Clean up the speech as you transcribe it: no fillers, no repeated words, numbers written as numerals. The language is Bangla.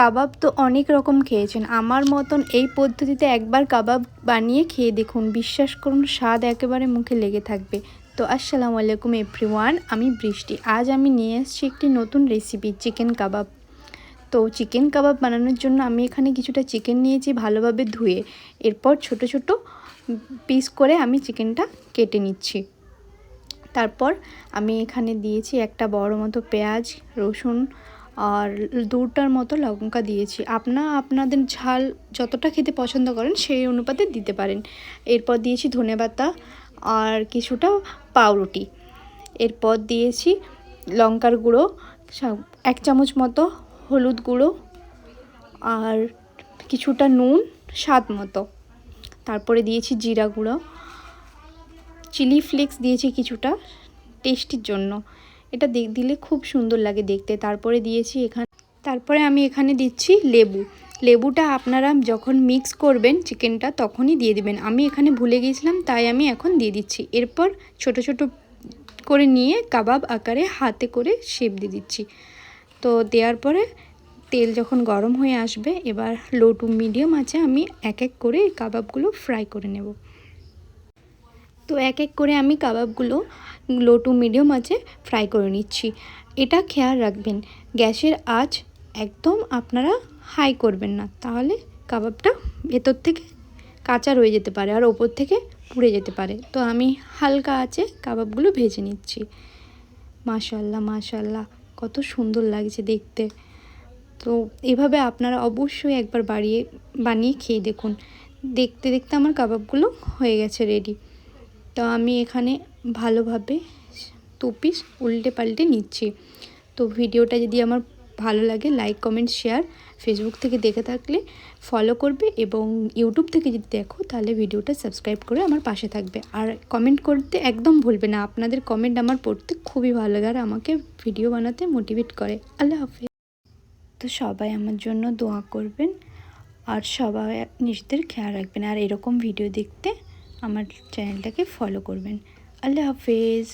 কাবাব তো অনেক রকম খেয়েছেন, আমার মতন এই পদ্ধতিতে একবার কাবাব বানিয়ে খেয়ে দেখুন, বিশ্বাস করুন স্বাদ একেবারে মুখে লেগে থাকবে। তো আসসালামু আলাইকুম এভরিওয়ান, আমি বৃষ্টি। আজ আমি নিয়ে এসেছি একটি নতুন রেসিপি, চিকেন কাবাব। তো চিকেন কাবাব বানানোর জন্য আমি এখানে কিছুটা চিকেন নিয়েছি ভালোভাবে ধুয়ে। এরপর ছোট ছোট পিস করে আমি চিকেনটা কেটে নিচ্ছি। তারপর আমি এখানে দিয়েছি একটা বড় মতো পেঁয়াজ, রসুন আর 2টার মতো লঙ্কা দিয়েছি। আপনাদের ঝাল যতটা খেতে পছন্দ করেন সেই অনুপাতে দিতে পারেন। এরপর দিয়েছি ধনেপাতা আর কিছুটা পাউরুটি। এরপর দিয়েছি লঙ্কার গুঁড়ো 1 চামচ মতো, হলুদ গুঁড়ো আর কিছুটা নুন স্বাদ মতো। তারপরে দিয়েছি জিরা গুঁড়ো, চিলি ফ্লেক্স দিয়েছি কিছুটা টেস্টির জন্য, এটা দিলে খুব সুন্দর লাগে দেখতে। তারপরে আমি এখানে দিচ্ছি লেবুটা আপনারা যখন মিক্স করবেন চিকেনটা তখনই দিয়ে দিবেন। আমি এখানে ভুলে গিয়েছিলাম, তাই আমি এখন দিয়ে দিচ্ছি। এরপর ছোট ছোট করে নিয়ে কাবাব আকারে হাতে করে শেপ দিয়ে দিচ্ছি। তো দেওয়ার পরে তেল যখন গরম হয়ে আসবে, এবার লো টু মিডিয়াম আঁচে আমি এক এক করে এই কাবাবগুলো ফ্রাই করে নেব। তো এক এক করে আমি কাবাবগুলো লো টু মিডিয়াম আঁচে ফ্রাই করে নিচ্ছি। এটা খেয়াল রাখবেন, গ্যাসের আঁচ একদম আপনারা হাই করবেন না, তাহলে কাবাবটা ভেতর থেকে কাঁচা রয়ে যেতে পারে আর ওপর থেকে পুড়ে যেতে পারে। তো আমি হালকা আঁচে কাবাবগুলো ভেজে নিচ্ছি। মাশাআল্লাহ মাশাআল্লাহ, কত সুন্দর লাগছে দেখতে। তো এভাবে আপনারা অবশ্যই একবার বানিয়ে খেয়ে দেখুন। দেখতে দেখতে আমার কাবাবগুলো হয়ে গেছে রেডি। তো আমি এখানে ভালোভাবে 2 পিস উল্টে পাল্টে নিচ্ছি। তো ভিডিওটা যদি আমার ভালো লাগে লাইক কমেন্ট শেয়ার, ফেসবুক থেকে দেখে থাকলে ফলো করবে এবং ইউটিউব থেকে যদি দেখো তাহলে ভিডিওটা সাবস্ক্রাইব করে আমার পাশে থাকবে। আর কমেন্ট করতে একদম ভুলবে না, আপনাদের কমেন্ট আমার পড়তে খুবই ভালো লাগে আর আমাকে ভিডিও বানাতে মোটিভেট করে। আল্লাহ হাফেজ। তো সবাই আমার জন্য দোয়া করবেন আর সবাই নিজেদের খেয়াল রাখবেন, আর এরকম ভিডিও দেখতে আমার চ্যানেলটাকে ফলো করবেন। আল্লাহ হাফেজ।